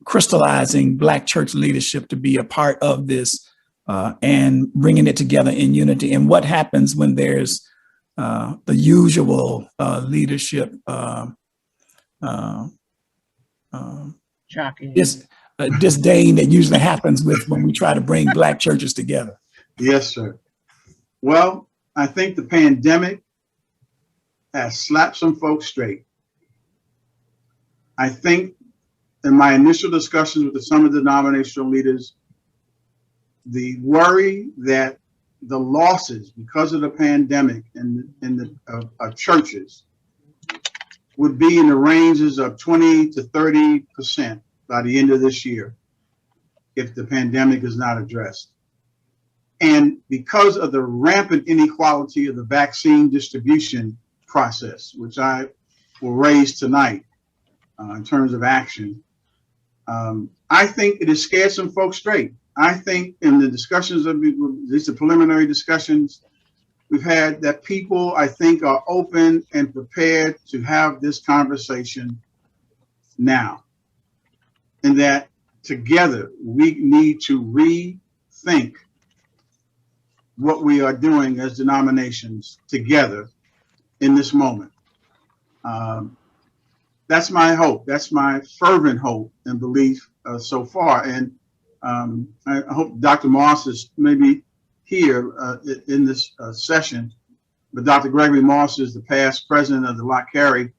crystallizing Black church leadership to be a part of this and bringing it together in unity. And what happens when there's the usual leadership Jockey. disdain that usually happens with when we try to bring Black churches together? Yes, sir. Well, I think the pandemic has slapped some folks straight. I think in my initial discussions with some of the denominational leaders, the worry that the losses because of the pandemic in the churches would be in the ranges of 20 to 30% by the end of this year if the pandemic is not addressed. And because of the rampant inequality of the vaccine distribution process, which I will raise tonight in terms of action, I think it has scared some folks straight. I think in the discussions of these preliminary discussions we've had, that people, I think, are open and prepared to have this conversation now. And that together we need to rethink what we are doing as denominations together in this moment. That's my hope. That's my fervent hope and belief so far. And I hope Dr. Moss is maybe here in this session, but Dr. Gregory Moss is the past president of the Loch Carey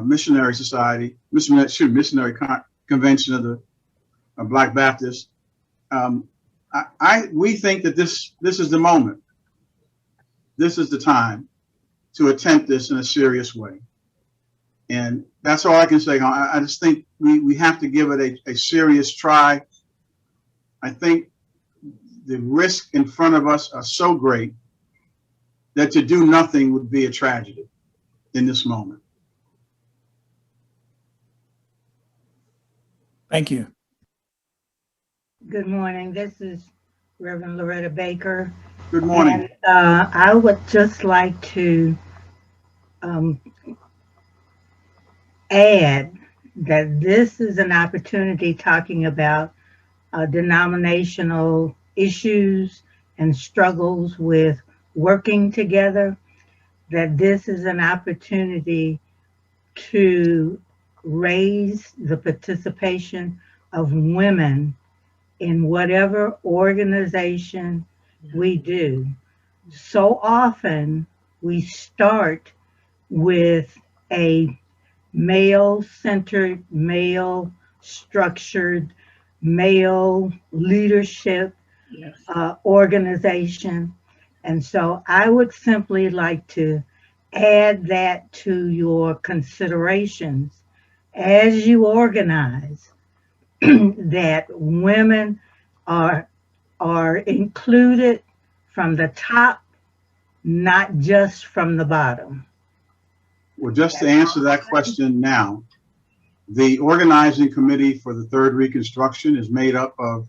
Missionary Society, Missionary Convention of the Black Baptists. We think that this is the moment. This is the time to attempt this in a serious way. And that's all I can say. I just think we have to give it a serious try. I think the risks in front of us are so great that to do nothing would be a tragedy in this moment. Thank you. Good morning. This is Reverend Loretta Baker. Good morning. And, I would just like to add that this is an opportunity talking about denominational issues and struggles with working together, that this is an opportunity to raise the participation of women in whatever organization we do. So often we start with a male-centered, male-structured, male leadership organization. And so I would simply like to add that to your considerations as you organize, that women are included from the top, not just from the bottom. Well, just to answer that question now, the organizing committee for the Third Reconstruction is made up of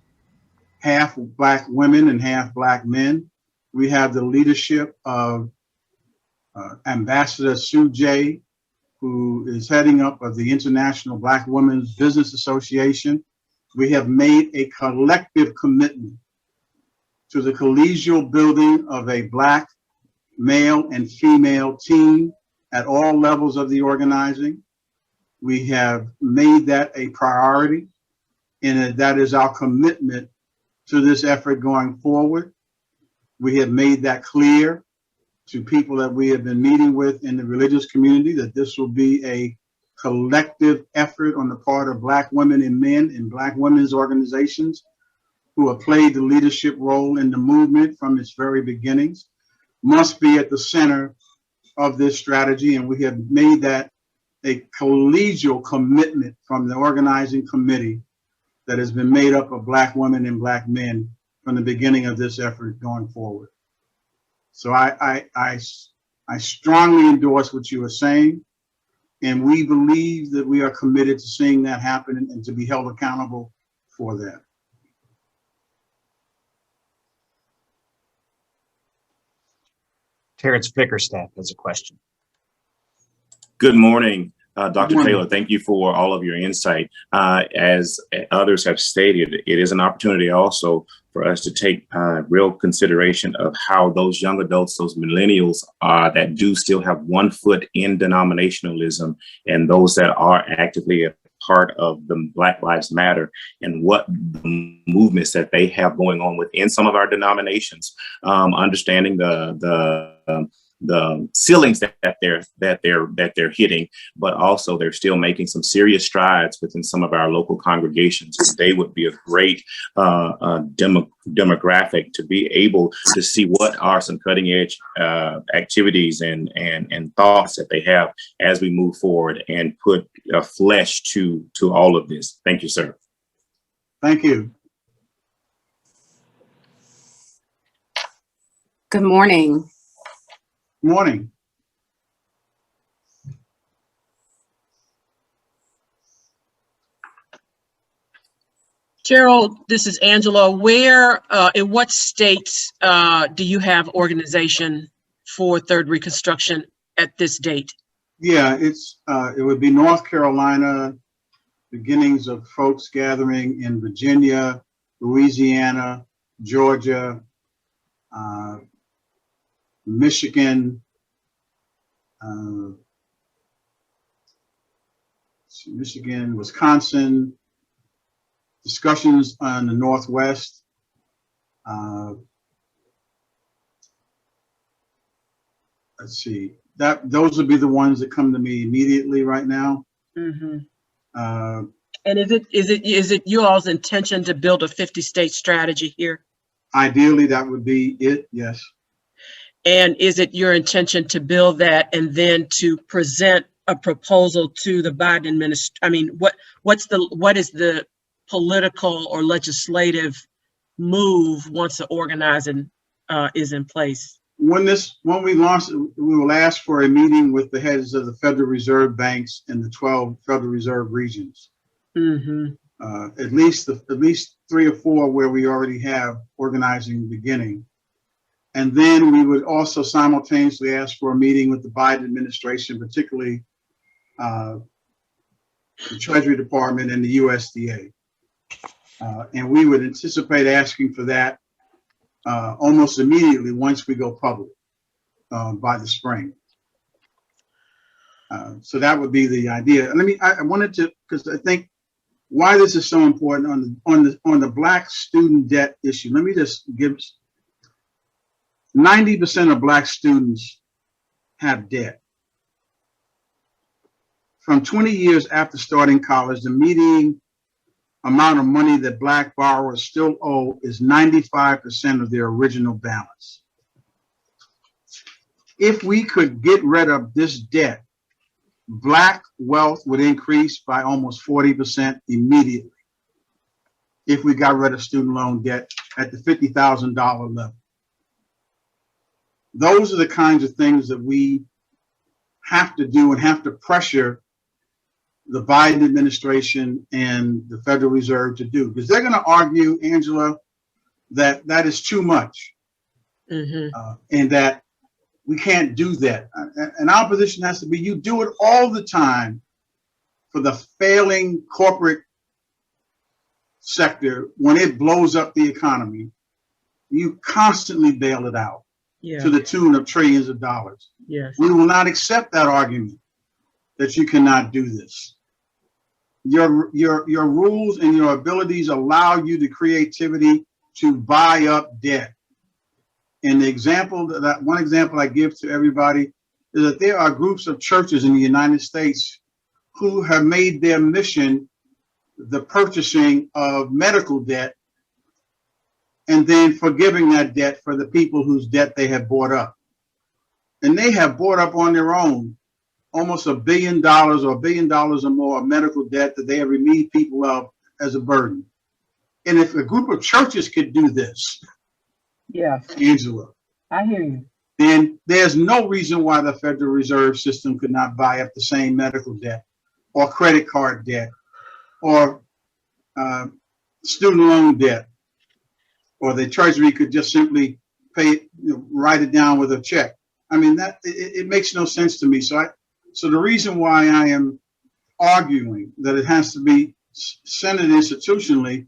half Black women and half Black men. We have the leadership of Ambassador Sue J., who is heading up of the International Black Women's Business Association. We have made a collective commitment to the collegial building of a Black male and female team at all levels of the organizing. We have made that a priority, and that is our commitment to this effort going forward. We have made that clear to people that we have been meeting with in the religious community, that this will be a collective effort on the part of Black women and men in Black women's organizations who have played the leadership role in the movement from its very beginnings, must be at the center of this strategy. And we have made that a collegial commitment from the organizing committee that has been made up of Black women and Black men from the beginning of this effort going forward. So I strongly endorse what you are saying, and we believe that we are committed to seeing that happen and to be held accountable for that. Terrence Bickerstaff has a question. Good morning. Dr. Morning. Taylor, thank you for all of your insight. As others have stated, it is an opportunity also for us to take real consideration of how those young adults, those millennials that do still have one foot in denominationalism, and those that are actively a part of the Black Lives Matter, and what the movements that they have going on within some of our denominations, understanding the ceilings that they're hitting, but also they're still making some serious strides within some of our local congregations. They would be a great demographic to be able to see what are some cutting edge activities and thoughts that they have as we move forward and put flesh to all of this. Thank you, sir. Thank you. Good morning. Morning. Gerald, this is Angela. Where, in what states do you have organization for Third Reconstruction at this date? Yeah, it would be North Carolina, beginnings of folks gathering in Virginia, Louisiana, Georgia, Michigan, Wisconsin, discussions on the Northwest, let's see, those would be the ones that come to me immediately right now. Mm-hmm. And is it you all's intention to build a 50-state strategy here? Ideally, that would be it, yes. And is it your intention to build that and then to present a proposal to the Biden administration? I mean, what is the political or legislative move once the organizing is in place? When we launch it, we will ask for a meeting with the heads of the Federal Reserve banks in the 12 Federal Reserve regions. Mm-hmm. At least 3 or 4 where we already have organizing beginning. And then we would also simultaneously ask for a meeting with the Biden administration, particularly the Treasury Department and the USDA. And we would anticipate asking for that almost immediately once we go public by the spring. So that would be the idea. I wanted to, because I think why this is so important on the Black student debt issue. Let me just give 90% of Black students have debt. From 20 years after starting college, the median amount of money that Black borrowers still owe is 95% of their original balance. If we could get rid of this debt, Black wealth would increase by almost 40% immediately if we got rid of student loan debt at the $50,000 level. Those are the kinds of things that we have to do and have to pressure the Biden administration and the Federal Reserve to do, because they're going to argue, Angela, that that is too much. Mm-hmm. And that we can't do that. And our position has to be, you do it all the time for the failing corporate sector. When it blows up the economy, you constantly bail it out. Yeah. To the tune of trillions of dollars. Yes. We will not accept that argument that you cannot do this. Your rules and your abilities allow you the creativity to buy up debt. And the one example I give to everybody is that there are groups of churches in the United States who have made their mission the purchasing of medical debt and then forgiving that debt for the people whose debt they have bought up. And they have bought up on their own almost $1 billion or $1 billion or more of medical debt that they have relieved people of as a burden. And if a group of churches could do this, yeah, Angela, I hear you, then there's no reason why the Federal Reserve System could not buy up the same medical debt or credit card debt or student loan debt. Or the Treasury could just simply pay, write it down with a check. I mean, that it makes no sense to me. So the reason why I am arguing that it has to be centered institutionally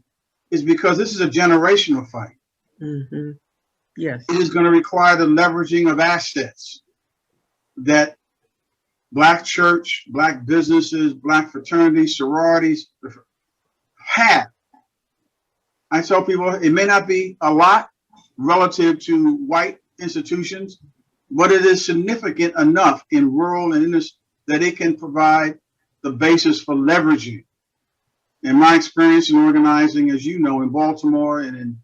is because this is a generational fight. Mm-hmm. Yes. It is going to require the leveraging of assets that Black church, Black businesses, Black fraternities, sororities have. I tell people it may not be a lot relative to white institutions, but it is significant enough in rural and inner that it can provide the basis for leveraging. In my experience in organizing, as you know, in Baltimore and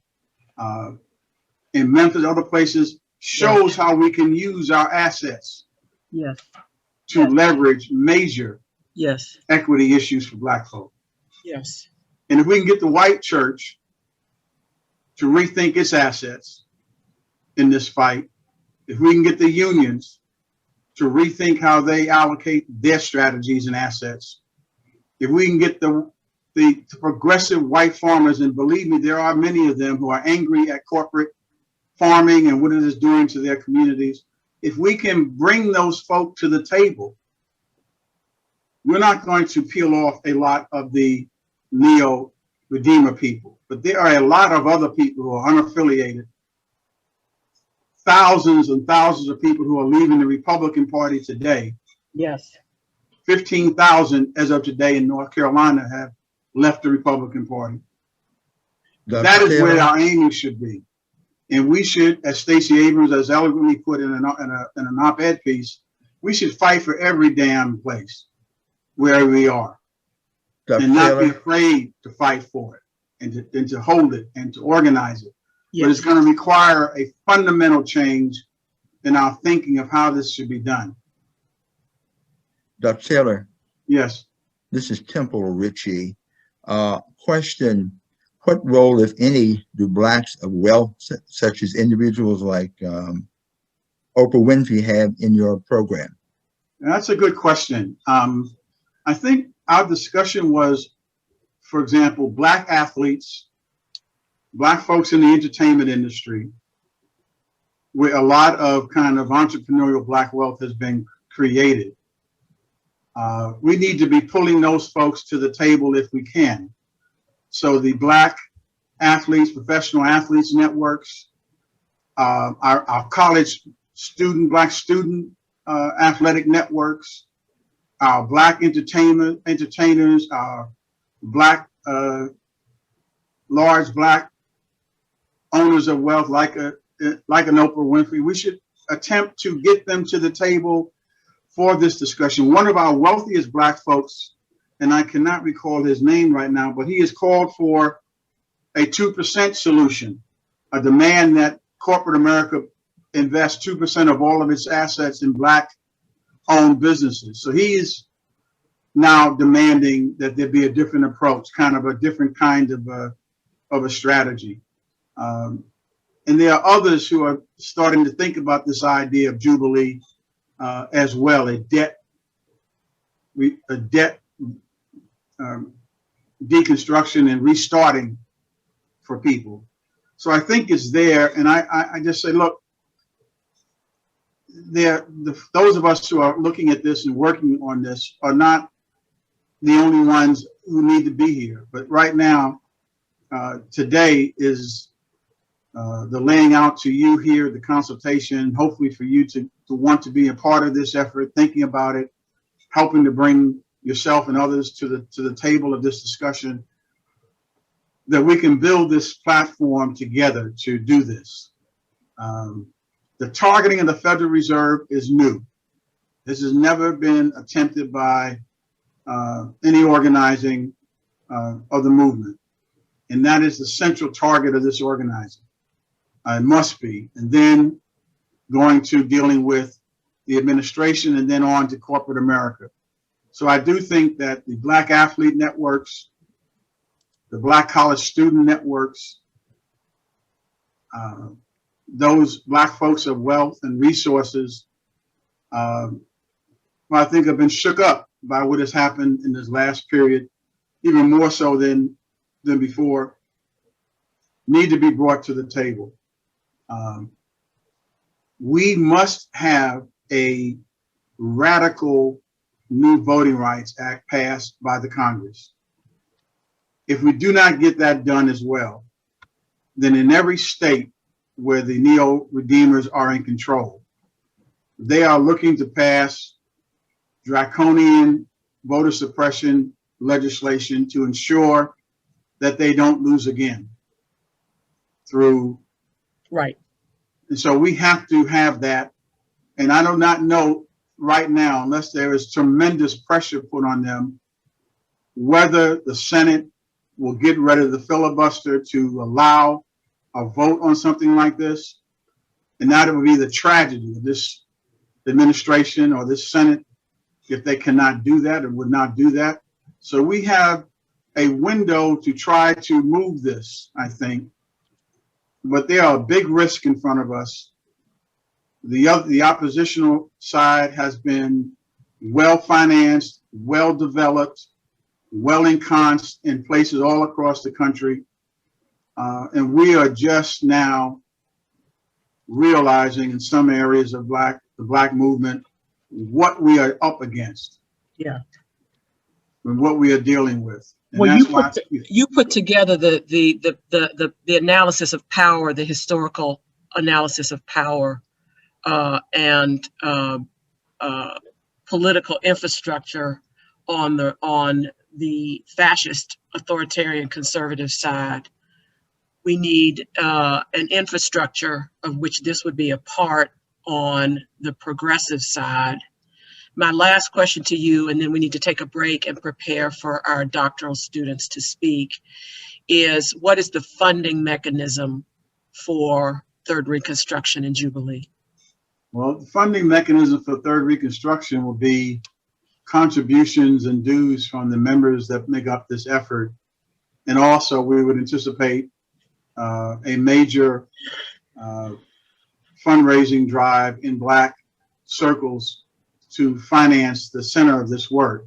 in Memphis, other places, shows how we can use our assets Yes. to leverage major Yes. equity issues for Black folk. Yes. And if we can get the white church to rethink its assets in this fight, if we can get the unions to rethink how they allocate their strategies and assets, if we can get the progressive white farmers, and believe me, there are many of them who are angry at corporate farming and what it is doing to their communities. If we can bring those folk to the table, we're not going to peel off a lot of the neo-redeemer people, but there are a lot of other people who are unaffiliated, thousands and thousands of people who are leaving the Republican Party today. Yes. 15,000 as of today in North Carolina have left the Republican Party. Dr. That is Taylor, where our aiming should be. And we should, as Stacey Abrams has eloquently put in an op-ed piece, we should fight for every damn place where we are. Dr. And not be Taylor, afraid to fight for it and to hold it and to organize it. Yes. But it's going to require a fundamental change in our thinking of how this should be done. Dr. Taylor, Yes. this is Temple Ritchie. Question, what role, if any, do Blacks of wealth, such as individuals like Oprah Winfrey, have in your program? That's a good question. I think our discussion was, for example, Black athletes, Black folks in the entertainment industry, where a lot of kind of entrepreneurial Black wealth has been created. We need to be pulling those folks to the table if we can. So the Black athletes, professional athletes networks, our college student, Black student athletic networks, our Black entertainers, our Black, large Black owners of wealth like an Oprah Winfrey. We should attempt to get them to the table for this discussion. One of our wealthiest Black folks, and I cannot recall his name right now, but he has called for a 2% solution, a demand that corporate America invest 2% of all of its assets in Black-owned businesses. So he is now demanding that there be a different approach, kind of a different kind of a strategy. And there are others who are starting to think about this idea of Jubilee as well, a debt deconstruction and restarting for people. So I think it's there, and I just say, look, those of us who are looking at this and working on this are not the only ones who need to be here. But right now, today is the laying out to you here, the consultation, hopefully for you to want to be a part of this effort, thinking about it, helping to bring yourself and others to the table of this discussion, that we can build this platform together to do this. The targeting of the Federal Reserve is new. This has never been attempted by any organizing of the movement. And that is the central target of this organizing. It must be. And then going to dealing with the administration and then on to corporate America. So I do think that the Black athlete networks, the Black college student networks, those Black folks of wealth and resources, I think have been shook up by what has happened in this last period, even more so than before, need to be brought to the table. We must have a radical new Voting Rights Act passed by the Congress. If we do not get that done as well, then in every state where the neo-redeemers are in control, they are looking to pass draconian voter suppression legislation to ensure that they don't lose again through. Right. And so we have to have that. And I do not know right now, unless there is tremendous pressure put on them, whether the Senate will get rid of the filibuster to allow a vote on something like this. And that would be the tragedy of this administration or this Senate if they cannot do that and would not do that. So we have a window to try to move this, I think. But there are a big risk in front of us. The oppositional side has been well-financed, well-developed, well-encompassed in places all across the country. And we are just now realizing in some areas of the Black movement what we are up against. Yeah. And what we are dealing with. And Well, that's you put together the analysis of power, the historical analysis of power, and political infrastructure on the fascist, authoritarian, conservative side. We need an infrastructure of which this would be a part on the progressive side. My last question to you, and then we need to take a break and prepare for our doctoral students to speak, is what is the funding mechanism for Third Reconstruction and Jubilee? Well, the funding mechanism for Third Reconstruction will be contributions and dues from the members that make up this effort. And also we would anticipate a major fundraising drive in Black circles to finance the center of this work.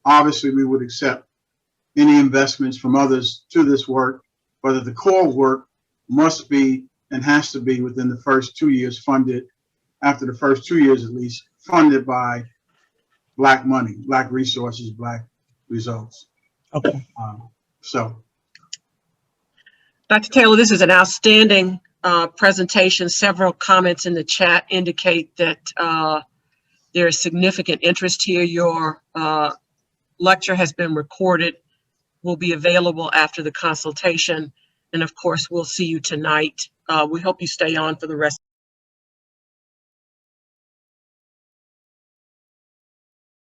Obviously, we would accept any investments from others to this work, but the core work must be and has to be within the first 2 years funded, after the first 2 years at least, funded by Black money, Black resources, Black results. Okay. So. Dr. Taylor, this is an outstanding presentation. Several comments in the chat indicate that there is significant interest here. Your lecture has been recorded, will be available after the consultation. And of course, we'll see you tonight. We hope you stay on for the rest.